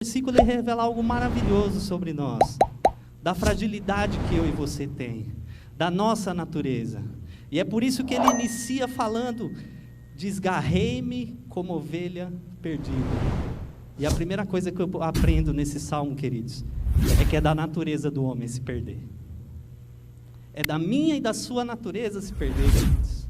versículo ele revela algo maravilhoso sobre nós, da fragilidade que eu e você tem, da nossa natureza. E é por isso que ele inicia falando: desgarrei-me como ovelha perdida. E a primeira coisa que eu aprendo nesse salmo, queridos, é que é da natureza do homem se perder. É da minha e da sua natureza se perder, queridos.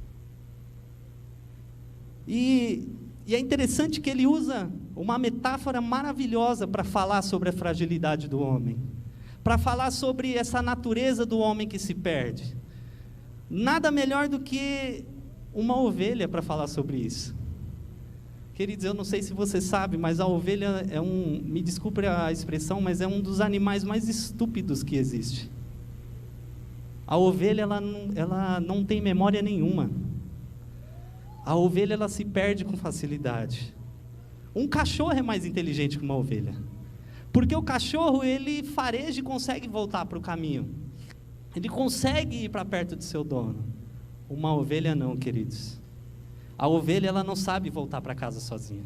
E é interessante que ele usa uma metáfora maravilhosa para falar sobre a fragilidade do homem, para falar sobre essa natureza do homem que se perde. Nada melhor do que uma ovelha para falar sobre isso. Queridos, eu não sei se você sabe, mas a ovelha é me desculpe a expressão, mas é um dos animais mais estúpidos que existe. A ovelha, ela não tem memória nenhuma. A ovelha, ela se perde com facilidade. Um cachorro é mais inteligente que uma ovelha, porque o cachorro, ele fareja e consegue voltar para o caminho, ele consegue ir para perto de seu dono. Uma ovelha não, queridos. A ovelha, ela não sabe voltar para casa sozinha.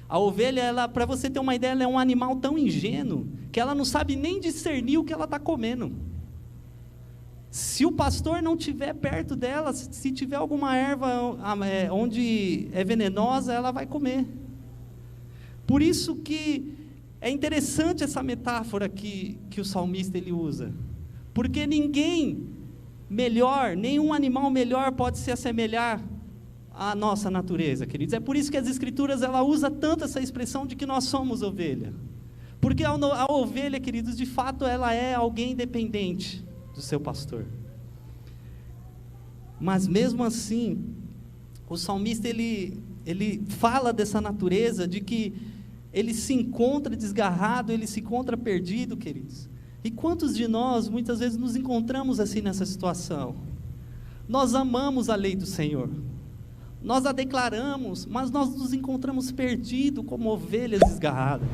A ovelha, para você ter uma ideia, ela é um animal tão ingênuo, que ela não sabe nem discernir o que ela está comendo. Se o pastor não estiver perto dela, se tiver alguma erva onde é venenosa, ela vai comer. Por isso que é interessante essa metáfora que o salmista ele usa, porque ninguém melhor, nenhum animal melhor pode se assemelhar à nossa natureza, queridos. É por isso que as escrituras ela usa tanto essa expressão de que nós somos ovelha, porque a ovelha, queridos, de fato ela é alguém dependente do seu pastor. Mas mesmo assim, o salmista ele fala dessa natureza, de que ele se encontra desgarrado, ele se encontra perdido, queridos. E quantos de nós muitas vezes nos encontramos assim nessa situação? Nós amamos a lei do Senhor, nós a declaramos, mas nós nos encontramos perdidos como ovelhas desgarradas,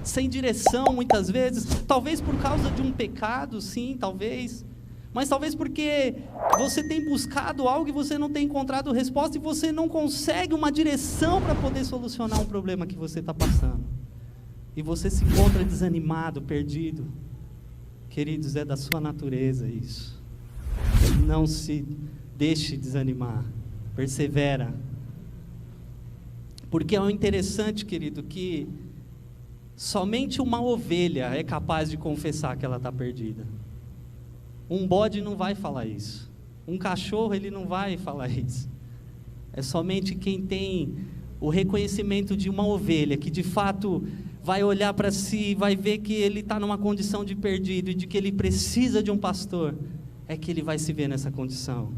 sem direção muitas vezes, talvez por causa de um pecado, sim, talvez, mas talvez porque você tem buscado algo e você não tem encontrado resposta, e você não consegue uma direção para poder solucionar um problema que você está passando, e você se encontra desanimado, perdido. Queridos, é da sua natureza isso. Não se deixe desanimar, persevera, porque é interessante, querido, que somente uma ovelha é capaz de confessar que ela está perdida. Um bode não vai falar isso, um cachorro ele não vai falar isso. É somente quem tem o reconhecimento de uma ovelha, que de fato vai olhar para si, vai ver que ele está numa condição de perdido e de que ele precisa de um pastor, é que ele vai se ver nessa condição.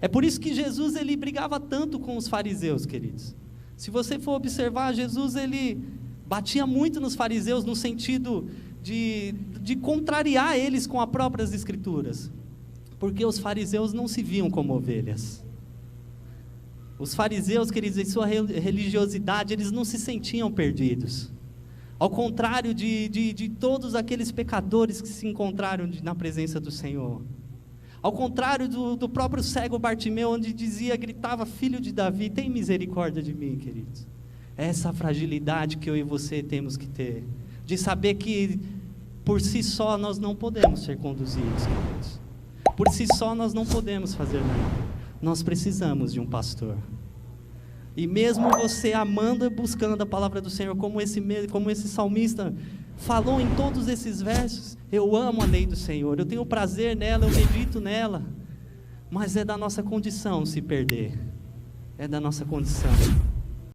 É por isso que Jesus ele brigava tanto com os fariseus, queridos. Se você for observar, Jesus ele batia muito nos fariseus no sentido de contrariar eles com as próprias escrituras, porque os fariseus não se viam como ovelhas. Os fariseus, queridos, em sua religiosidade, eles não se sentiam perdidos, ao contrário de todos aqueles pecadores que se encontraram na presença do Senhor, ao contrário do próprio cego Bartimeu, onde gritava: filho de Davi, tem misericórdia de mim, queridos. É essa fragilidade que eu e você temos que ter, de saber que por si só nós não podemos ser conduzidos, queridos. Por si só nós não podemos fazer nada, nós precisamos de um pastor. E mesmo você amando e buscando a palavra do Senhor, como esse salmista falou em todos esses versos: eu amo a lei do Senhor, eu tenho prazer nela, eu medito nela, mas é da nossa condição se perder, é da nossa condição.